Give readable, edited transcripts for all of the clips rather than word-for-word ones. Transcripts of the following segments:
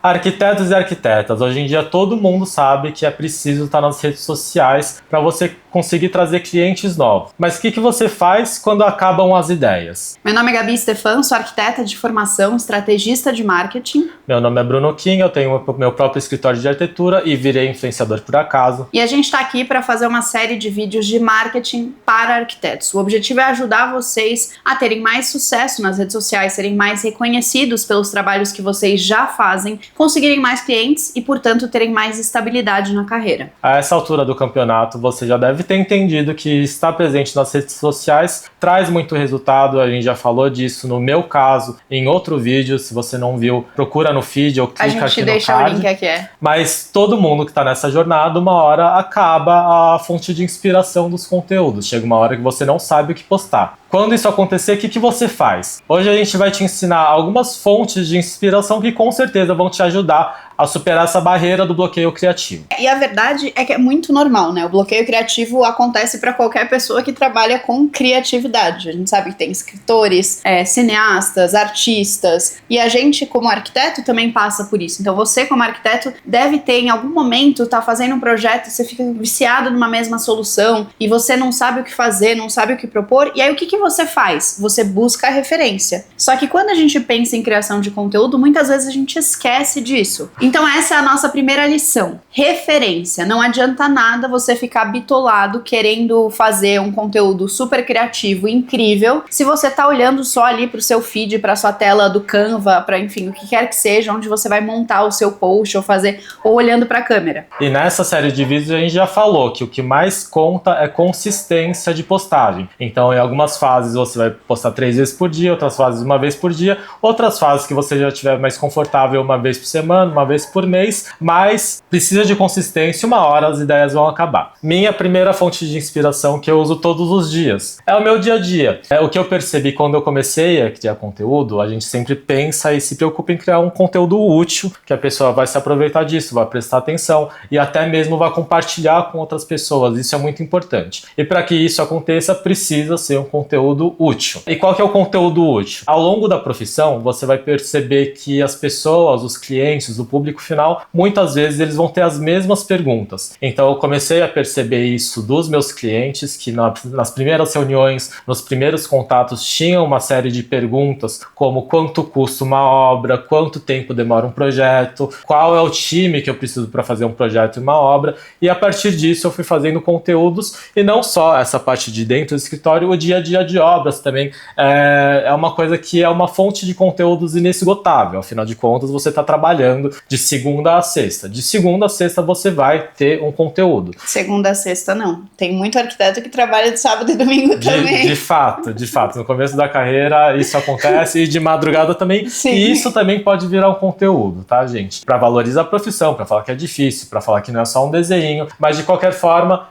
Arquitetos e arquitetas, hoje em dia todo mundo sabe que é preciso estar nas redes sociais para você conseguir trazer clientes novos. Mas o que você faz quando acabam as ideias? Meu nome é Gabi Stefan, sou arquiteta de formação, estrategista de marketing. Meu nome é Bruno Kim, eu tenho meu próprio escritório de arquitetura e virei influenciador por acaso. E a gente está aqui para fazer uma série de vídeos de marketing para arquitetos. O objetivo é ajudar vocês a terem mais sucesso nas redes sociais, serem mais reconhecidos pelos trabalhos que vocês já fazem, conseguirem mais clientes e, portanto, terem mais estabilidade na carreira. A essa altura do campeonato, você já deve ter entendido que estar presente nas redes sociais traz muito resultado. A gente já falou disso no meu caso, em outro vídeo. Se você não viu, procura no feed ou clica aqui no card. A gente deixa o link aqui. Mas todo mundo que está nessa jornada, uma hora acaba a fonte de inspiração dos conteúdos. Chega uma hora que você não sabe o que postar. Quando isso acontecer, o que você faz? Hoje a gente vai te ensinar algumas fontes de inspiração que com certeza vão te ajudar a superar essa barreira do bloqueio criativo. E a verdade é que é muito normal, né? O bloqueio criativo acontece para qualquer pessoa que trabalha com criatividade. A gente sabe que tem escritores, cineastas, artistas, e a gente como arquiteto também passa por isso. Então você como arquiteto deve ter em algum momento, tá fazendo um projeto e você fica viciado numa mesma solução e você não sabe o que fazer, não sabe o que propor, e aí o que você faz? Você busca a referência. Só que quando a gente pensa em criação de conteúdo, muitas vezes a gente esquece disso. Então essa é a nossa primeira lição. Referência. Não adianta nada você ficar bitolado querendo fazer um conteúdo super criativo, incrível, se você tá olhando só ali pro seu feed, pra sua tela do Canva, pra enfim, o que quer que seja, onde você vai montar o seu post ou olhando pra câmera. E nessa série de vídeos a gente já falou que o que mais conta é consistência de postagem. Então em algumas fases você vai postar 3 vezes por dia, outras fases uma vez por dia, outras fases que você já estiver mais confortável uma vez por semana, uma vez por mês, mas precisa de consistência, uma hora as ideias vão acabar. Minha primeira fonte de inspiração que eu uso todos os dias é o meu dia a dia. É o que eu percebi quando eu comecei a criar conteúdo. A gente sempre pensa e se preocupa em criar um conteúdo útil, que a pessoa vai se aproveitar disso, vai prestar atenção e até mesmo vai compartilhar com outras pessoas. Isso é muito importante. E para que isso aconteça, precisa ser um conteúdo útil. E qual que é o conteúdo útil? Ao longo da profissão, você vai perceber que as pessoas, os clientes, o público final, muitas vezes eles vão ter as mesmas perguntas. Então eu comecei a perceber isso dos meus clientes, que nas primeiras reuniões, nos primeiros contatos, tinham uma série de perguntas, como quanto custa uma obra, quanto tempo demora um projeto, qual é o time que eu preciso para fazer um projeto e uma obra, e a partir disso eu fui fazendo conteúdos, e não só essa parte de dentro do escritório, o dia a dia de obras também é uma coisa que é uma fonte de conteúdos inesgotável. Afinal de contas, você está trabalhando de segunda a sexta. De segunda a sexta você vai ter um conteúdo. Segunda a sexta não. Tem muito arquiteto que trabalha de sábado e domingo também. De fato. No começo da carreira isso acontece e de madrugada também. Sim. E isso também pode virar um conteúdo, tá, gente? Para valorizar a profissão, para falar que é difícil, para falar que não é só um desenho. Mas de qualquer forma,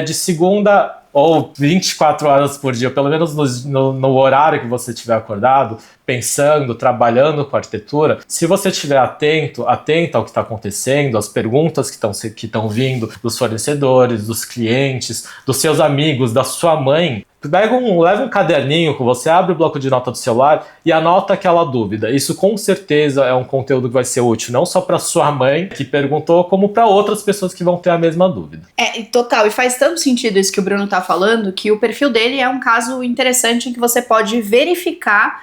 de segunda ou 24 horas por dia, pelo menos no horário que você estiver acordado, pensando, trabalhando com arquitetura, se você estiver atento ao que está acontecendo, às perguntas que estão vindo dos fornecedores, dos clientes, dos seus amigos, da sua mãe, leva um caderninho com você, abre o bloco de nota do celular e anota aquela dúvida. Isso com certeza é um conteúdo que vai ser útil, não só para sua mãe que perguntou, como para outras pessoas que vão ter a mesma dúvida. Total, e faz tanto sentido isso que o Bruno tá falando, que o perfil dele é um caso interessante em que você pode verificar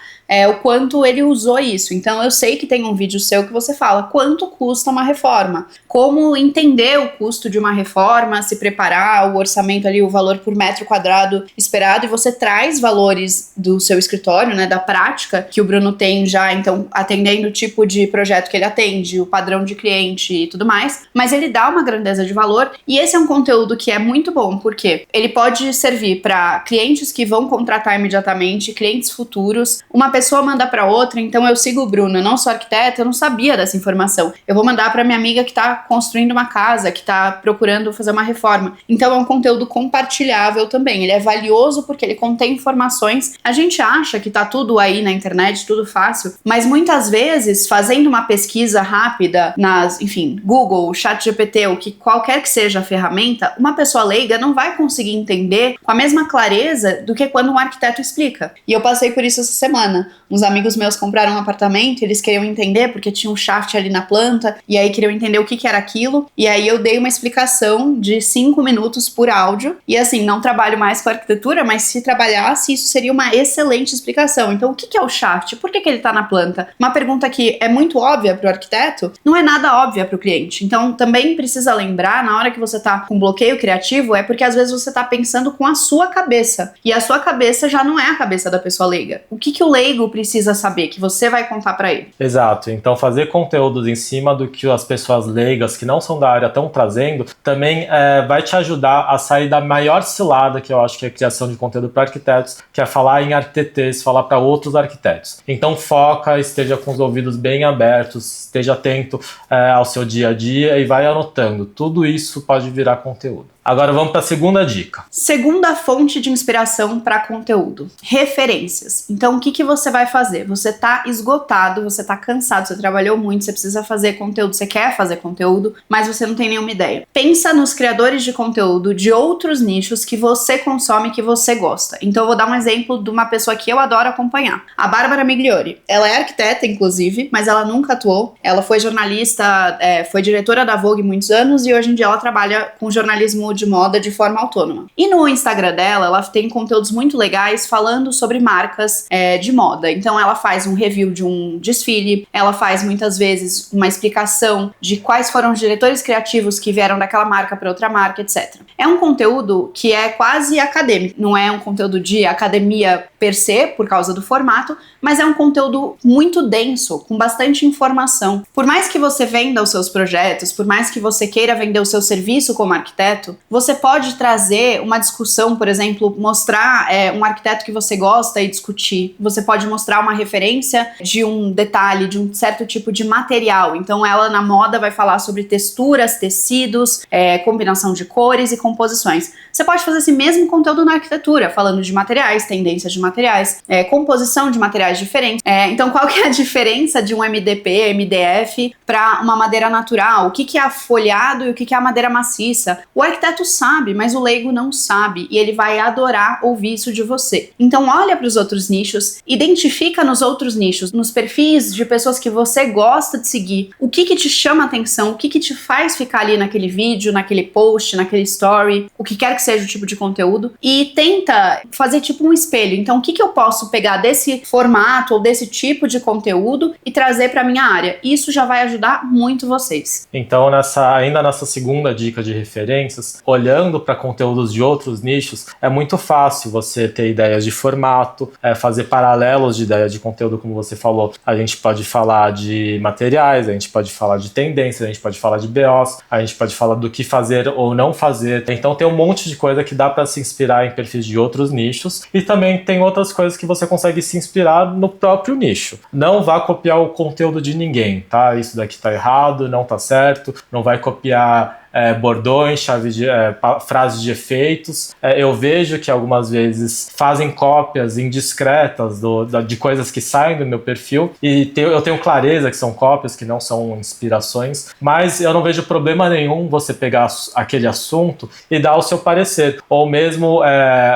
o quanto ele usou isso. Então eu sei que tem um vídeo seu que você fala quanto custa uma reforma, como entender o custo de uma reforma, se preparar, o orçamento ali, o valor por metro quadrado esperado, e você traz valores do seu escritório, né, da prática que o Bruno tem já, então atendendo o tipo de projeto que ele atende, o padrão de cliente e tudo mais, mas ele dá uma grandeza de valor, e esse é um conteúdo que é muito bom, porque ele pode servir para clientes que vão contratar imediatamente, clientes futuros, uma pessoa manda para outra. Então eu sigo o Bruno, eu não sou arquiteta, eu não sabia dessa informação. Eu vou mandar para minha amiga que tá construindo uma casa, que tá procurando fazer uma reforma. Então é um conteúdo compartilhável também. Ele é valioso porque ele contém informações. A gente acha que tá tudo aí na internet, tudo fácil, mas muitas vezes, fazendo uma pesquisa rápida Google, ChatGPT, ou que qualquer que seja a ferramenta, uma pessoa leiga não vai conseguir entender com a mesma clareza do que quando um arquiteto explica. E eu passei por isso essa semana. uns amigos meus compraram um apartamento, eles queriam entender porque tinha um shaft ali na planta, e aí queriam entender o que era aquilo, e aí eu dei uma explicação de 5 minutos por áudio, e assim, não trabalho mais com arquitetura, mas se trabalhasse, isso seria uma excelente explicação. Então, o que é o shaft? Por que ele tá na planta? Uma pergunta que é muito óbvia pro arquiteto, não é nada óbvia pro cliente. Então, também precisa lembrar, na hora que você tá com bloqueio criativo, é porque às vezes você tá pensando com a sua cabeça, e a sua cabeça já não é a cabeça da pessoa leiga. O que o leigo precisa saber, que você vai contar pra ele? Exato, então fazer conteúdos em cima do que as pessoas leigas que não são da área estão trazendo também vai te ajudar a sair da maior cilada que eu acho que é a criação de conteúdo para arquitetos, que é falar em arquitetos, falar para outros arquitetos. Então foca, esteja com os ouvidos bem abertos, esteja atento ao seu dia a dia e vai anotando. Tudo isso pode virar conteúdo. Agora vamos para a segunda dica. Segunda fonte de inspiração para conteúdo: referências. Então, o que você vai fazer? Você tá esgotado, você tá cansado, você trabalhou muito, você precisa fazer conteúdo, você quer fazer conteúdo, mas você não tem nenhuma ideia. Pensa nos criadores de conteúdo de outros nichos que você consome, que você gosta. Então, eu vou dar um exemplo de uma pessoa que eu adoro acompanhar. A Bárbara Migliori. Ela é arquiteta, inclusive, mas ela nunca atuou. Ela foi jornalista, foi diretora da Vogue muitos anos e hoje em dia ela trabalha com jornalismo de moda de forma autônoma. E no Instagram dela, ela tem conteúdos muito legais falando sobre marcas de moda. Então ela faz um review de um desfile, ela faz muitas vezes uma explicação de quais foram os diretores criativos que vieram daquela marca para outra marca, etc. É um conteúdo que é quase acadêmico, não é um conteúdo de academia per se, por causa do formato, mas é um conteúdo muito denso, com bastante informação. Por mais que você venda os seus projetos, por mais que você queira vender o seu serviço como arquiteto, você pode trazer uma discussão, por exemplo, mostrar um arquiteto que você gosta e discutir. Você pode mostrar uma referência de um detalhe, de um certo tipo de material. Então ela na moda vai falar sobre texturas, tecidos, combinação de cores e composições. Você pode fazer esse mesmo conteúdo na arquitetura, falando de materiais, tendências de materiais, composição de materiais diferentes. Então qual que é a diferença de um MDP, MDF para uma madeira natural? O que é folhado e o que é a madeira maciça? O arquiteto sabe, mas o leigo não sabe e ele vai adorar ouvir isso de você. Então olha para os outros nichos, identifica nos outros nichos, nos perfis de pessoas que você gosta de seguir, o que te chama atenção, o que te faz ficar ali naquele vídeo, naquele post, naquele story, o que quer que seja o tipo de conteúdo, e tenta fazer tipo um espelho. Então o que eu posso pegar desse formato ou desse tipo de conteúdo e trazer para minha área? Isso já vai ajudar muito vocês. Então ainda nessa segunda dica de referências, olhando para conteúdos de outros nichos, é muito fácil você ter ideias de formato, fazer paralelos de ideias de conteúdo, como você falou. A gente pode falar de materiais, a gente pode falar de tendências, a gente pode falar de BOs, a gente pode falar do que fazer ou não fazer. Então tem um monte de coisa que dá para se inspirar em perfis de outros nichos, e também tem outras coisas que você consegue se inspirar no próprio nicho. Não vá copiar o conteúdo de ninguém, tá? Isso daqui tá errado, não tá certo, não vai copiar bordões, frases de efeitos. Eu vejo que algumas vezes fazem cópias indiscretas de coisas que saem do meu perfil, e eu tenho clareza que são cópias, que não são inspirações, mas eu não vejo problema nenhum você pegar aquele assunto e dar o seu parecer. Ou mesmo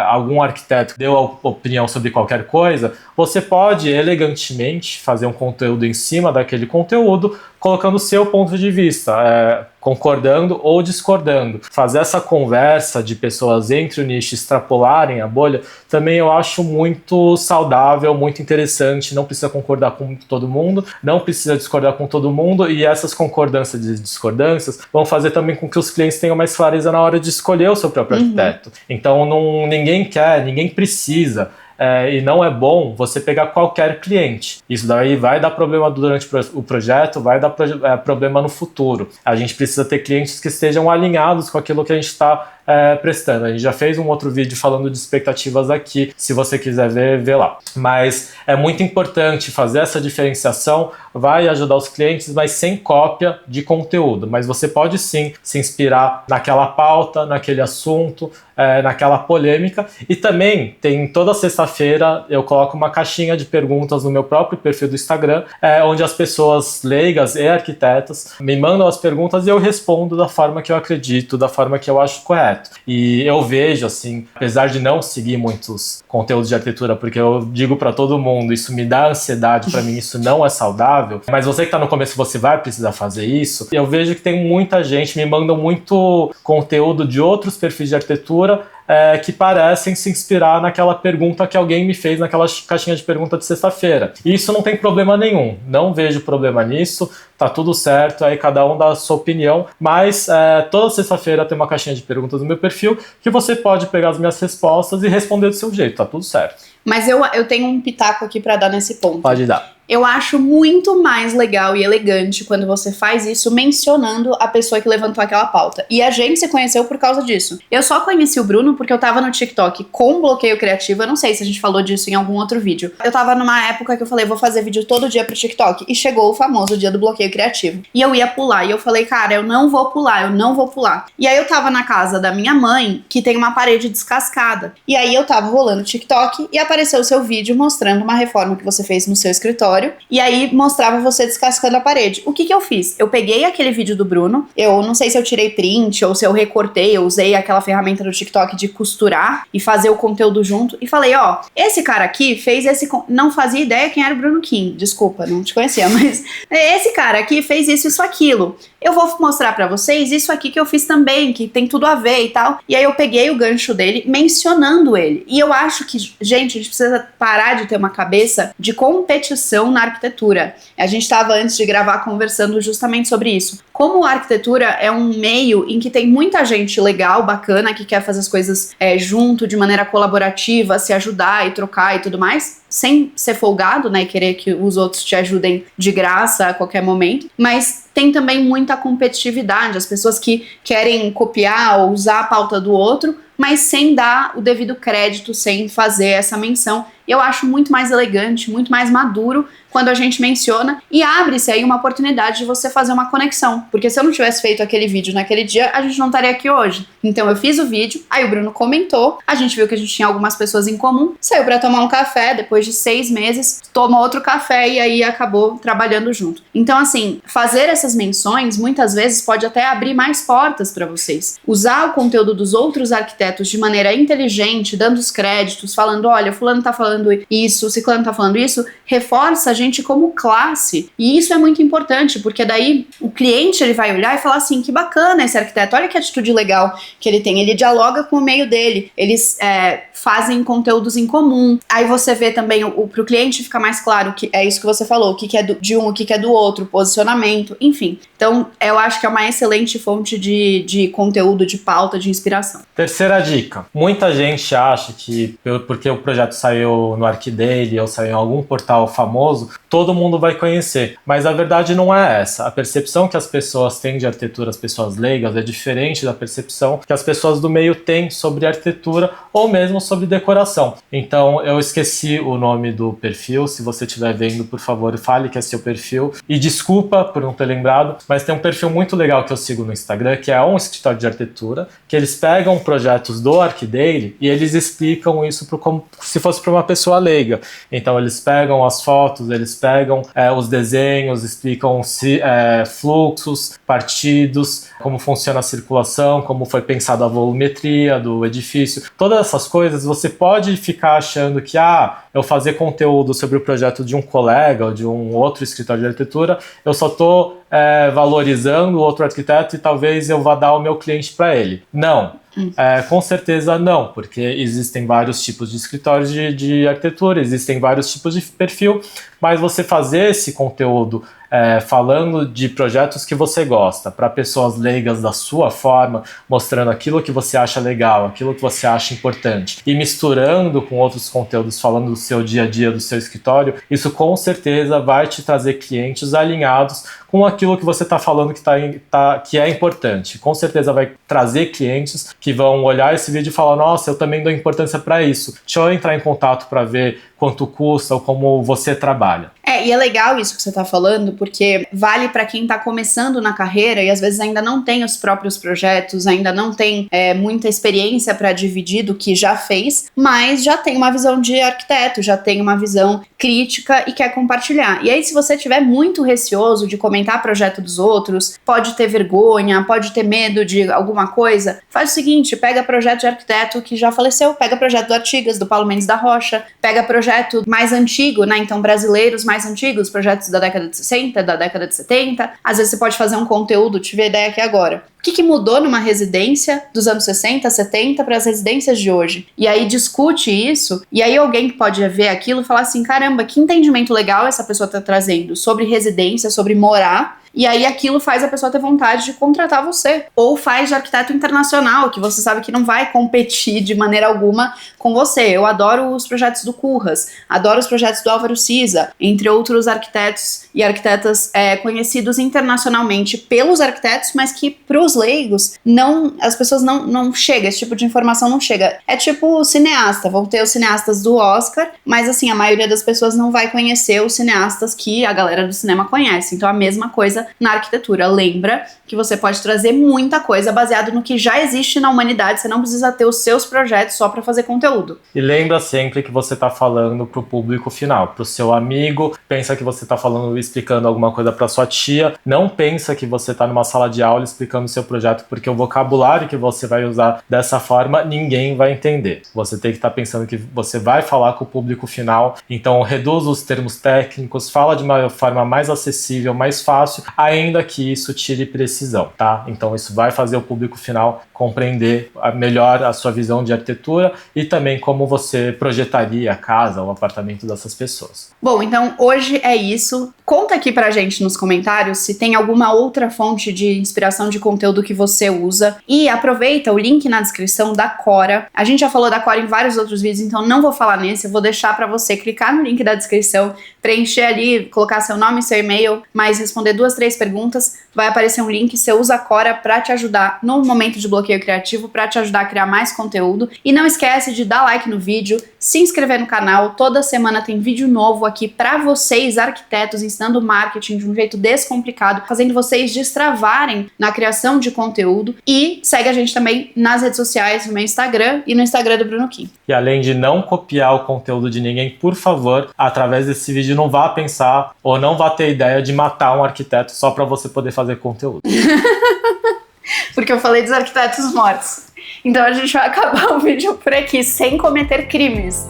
algum arquiteto deu a opinião sobre qualquer coisa, você pode elegantemente fazer um conteúdo em cima daquele conteúdo, colocando o seu ponto de vista, concordando ou discordando. Fazer essa conversa de pessoas entre o nicho extrapolarem a bolha, também eu acho muito saudável, muito interessante. Não precisa concordar com todo mundo, não precisa discordar com todo mundo, e essas concordâncias e discordâncias vão fazer também com que os clientes tenham mais clareza na hora de escolher o seu próprio arquiteto. Então ninguém precisa, e não é bom você pegar qualquer cliente. Isso daí vai dar problema durante o projeto, vai dar problema no futuro. A gente precisa ter clientes que estejam alinhados com aquilo que a gente está prestando. A gente já fez um outro vídeo falando de expectativas aqui, se você quiser ver, vê lá. Mas é muito importante fazer essa diferenciação, vai ajudar os clientes, mas sem cópia de conteúdo. Mas você pode sim se inspirar naquela pauta, naquele assunto, naquela polêmica. E também tem toda sexta-feira eu coloco uma caixinha de perguntas no meu próprio perfil do Instagram, onde as pessoas leigas e arquitetas me mandam as perguntas e eu respondo da forma que eu acredito, da forma que eu acho correta. arquiteto. E eu vejo, assim, apesar de não seguir muitos conteúdos de arquitetura, porque eu digo para todo mundo, isso me dá ansiedade, para mim isso não é saudável, mas você que tá no começo, você vai precisar fazer isso. Eu vejo que tem muita gente, me mandam muito conteúdo de outros perfis de arquitetura, que parecem se inspirar naquela pergunta que alguém me fez naquela caixinha de pergunta de sexta-feira. E isso não tem problema nenhum, não vejo problema nisso, tá tudo certo, aí cada um dá a sua opinião, mas toda sexta-feira tem uma caixinha de perguntas no meu perfil que você pode pegar as minhas respostas e responder do seu jeito, tá tudo certo. Mas eu tenho um pitaco aqui pra dar nesse ponto. Pode dar. Eu acho muito mais legal e elegante quando você faz isso mencionando a pessoa que levantou aquela pauta. E a gente se conheceu por causa disso. Eu só conheci o Bruno porque eu tava no TikTok com bloqueio criativo. Eu não sei se a gente falou disso em algum outro vídeo. Eu tava numa época que eu falei, vou fazer vídeo todo dia pro TikTok. E chegou o famoso dia do bloqueio criativo. E eu ia pular. E eu falei, cara, eu não vou pular. E aí eu tava na casa da minha mãe, que tem uma parede descascada. E aí eu tava rolando o TikTok e apareceu o seu vídeo mostrando uma reforma que você fez no seu escritório. E aí mostrava você descascando a parede. O que eu fiz? Eu peguei aquele vídeo do Bruno, eu não sei se eu tirei print ou se eu recortei, eu usei aquela ferramenta do TikTok de costurar e fazer o conteúdo junto e falei, ó, esse cara aqui fez esse... Não fazia ideia quem era o Bruno Kim, desculpa, não te conhecia, mas esse cara aqui fez isso, aquilo. Eu vou mostrar pra vocês isso aqui que eu fiz também, que tem tudo a ver e tal. E aí eu peguei o gancho dele, mencionando ele. E eu acho que, gente, a gente precisa parar de ter uma cabeça de competição na arquitetura. A gente estava antes de gravar conversando justamente sobre isso. Como a arquitetura é um meio em que tem muita gente legal, bacana, que quer fazer as coisas junto, de maneira colaborativa, se ajudar e trocar e tudo mais, sem ser folgado, né, e querer que os outros te ajudem de graça a qualquer momento, mas tem também muita competitividade, as pessoas que querem copiar ou usar a pauta do outro, mas sem dar o devido crédito, sem fazer essa menção. Eu acho muito mais elegante, muito mais maduro quando a gente menciona e abre-se aí uma oportunidade de você fazer uma conexão. Porque se eu não tivesse feito aquele vídeo naquele dia, a gente não estaria aqui hoje. Então eu fiz o vídeo, aí o Bruno comentou, a gente viu que a gente tinha algumas pessoas em comum, saiu pra tomar um café, depois de 6 meses, toma outro café e aí acabou trabalhando junto. Então assim, fazer essas menções muitas vezes pode até abrir mais portas pra vocês. Usar o conteúdo dos outros arquitetos de maneira inteligente, dando os créditos, falando, olha, fulano tá falando isso, ciclano tá falando isso, reforça a gente como classe. E isso é muito importante, porque daí o cliente ele vai olhar e falar assim, que bacana esse arquiteto, olha que atitude legal que ele tem, ele dialoga com o meio dele, eles fazem conteúdos em comum. Aí você vê também, pro cliente fica mais claro que é isso que você falou, o que é de um, o que é do outro, posicionamento, enfim. Então, eu acho que é uma excelente fonte de conteúdo, de pauta, de inspiração. Terceira dica. Muita gente acha que, porque o projeto saiu no ArchiDaily ou saiu em algum portal famoso, todo mundo vai conhecer. Mas a verdade não é essa. A percepção que as pessoas têm de arquitetura, as pessoas leigas, é diferente da percepção que as pessoas do meio têm sobre arquitetura ou mesmo sobre decoração. Então, eu esqueci o nome do perfil. Se você estiver vendo, por favor, fale que é seu perfil. E desculpa por não ter lembrado, mas tem um perfil muito legal que eu sigo no Instagram, que é um escritório de arquitetura, que eles pegam projetos do ArchiDaily e eles explicam isso como se fosse para uma pessoa leiga. Então eles pegam as fotos, eles pegam os desenhos, explicam fluxos, partidos, como funciona a circulação, como foi pensado a volumetria do edifício. Todas essas coisas você pode ficar achando que eu fazer conteúdo sobre o projeto de um colega ou de um outro escritório de arquitetura, eu só estou valorizando o outro arquiteto e talvez eu vá dar o meu cliente para ele. Não. Com certeza não, porque existem vários tipos de escritórios de arquitetura, existem vários tipos de perfil, mas você fazer esse conteúdo falando de projetos que você gosta, para pessoas leigas da sua forma, mostrando aquilo que você acha legal, aquilo que você acha importante, e misturando com outros conteúdos, falando do seu dia a dia, do seu escritório, isso com certeza vai te trazer clientes alinhados com aquilo que você está falando que é importante. Com certeza vai trazer clientes que vão olhar esse vídeo e falar, nossa, eu também dou importância para isso. Deixa eu entrar em contato para ver quanto custa ou como você trabalha. E é legal isso que você está falando, porque vale para quem está começando na carreira e às vezes ainda não tem os próprios projetos, ainda não tem muita experiência para dividir do que já fez, mas já tem uma visão de arquiteto, já tem uma visão crítica e quer compartilhar. E aí, se você estiver muito receoso de comentar comentar projeto dos outros, pode ter vergonha, pode ter medo de alguma coisa, faz o seguinte, pega projeto de arquiteto que já faleceu, pega projeto do Artigas, do Paulo Mendes da Rocha, pega projeto mais antigo, né, então brasileiros mais antigos, projetos da década de 60, da década de 70, às vezes você pode fazer um conteúdo, tive a ideia aqui agora. O que mudou numa residência dos anos 60, 70 para as residências de hoje? E aí discute isso, e aí alguém que pode ver aquilo e falar assim, caramba, que entendimento legal essa pessoa tá trazendo sobre residência, sobre morar, e aí aquilo faz a pessoa ter vontade de contratar você. Ou faz de arquiteto internacional, que você sabe que não vai competir de maneira alguma com você. Eu adoro os projetos do Curras, adoro os projetos do Álvaro Siza, entre outros arquitetos e arquitetas conhecidos internacionalmente pelos arquitetos, mas que pros leigos, as pessoas não chegam, esse tipo de informação não chega. É tipo cineasta, vão ter os cineastas do Oscar, mas assim, a maioria das pessoas não vai conhecer os cineastas que a galera do cinema conhece. Então a mesma coisa na arquitetura. Lembra que você pode trazer muita coisa baseado no que já existe na humanidade, você não precisa ter os seus projetos só para fazer conteúdo. E lembra sempre que você está falando pro público final, pro seu amigo, pensa que você está falando, explicando alguma coisa para sua tia, não pensa que você está numa sala de aula explicando o seu projeto, porque o vocabulário que você vai usar dessa forma, ninguém vai entender. Você tem que estar pensando que você vai falar com o público final, então reduz os termos técnicos, fala de uma forma mais acessível, mais fácil, ainda que isso tire precisão, tá? Então isso vai fazer o público final compreender melhor a sua visão de arquitetura e também como você projetaria a casa ou apartamento dessas pessoas. Bom, então hoje é isso. Conta aqui pra gente nos comentários se tem alguma outra fonte de inspiração de conteúdo que você usa e aproveita o link na descrição da Quora. A gente já falou da Quora em vários outros vídeos, então não vou falar nesse, eu vou deixar pra você clicar no link da descrição, preencher ali, colocar seu nome e seu e-mail, mas responder 2, 3 perguntas, vai aparecer um link, você usa a Quora pra te ajudar no momento de bloqueio criativo, pra te ajudar a criar mais conteúdo. E não esquece de dar like no vídeo, se inscrever no canal, toda semana tem vídeo novo aqui pra vocês, arquitetos, ensinando marketing de um jeito descomplicado, fazendo vocês destravarem na criação de conteúdo. E segue a gente também nas redes sociais, no meu Instagram e no Instagram do Bruno Kim. E além de não copiar o conteúdo de ninguém, por favor, através desse vídeo não vá pensar ou não vá ter ideia de matar um arquiteto só para você poder fazer conteúdo. Porque eu falei dos arquitetos mortos. Então a gente vai acabar o vídeo por aqui, sem cometer crimes.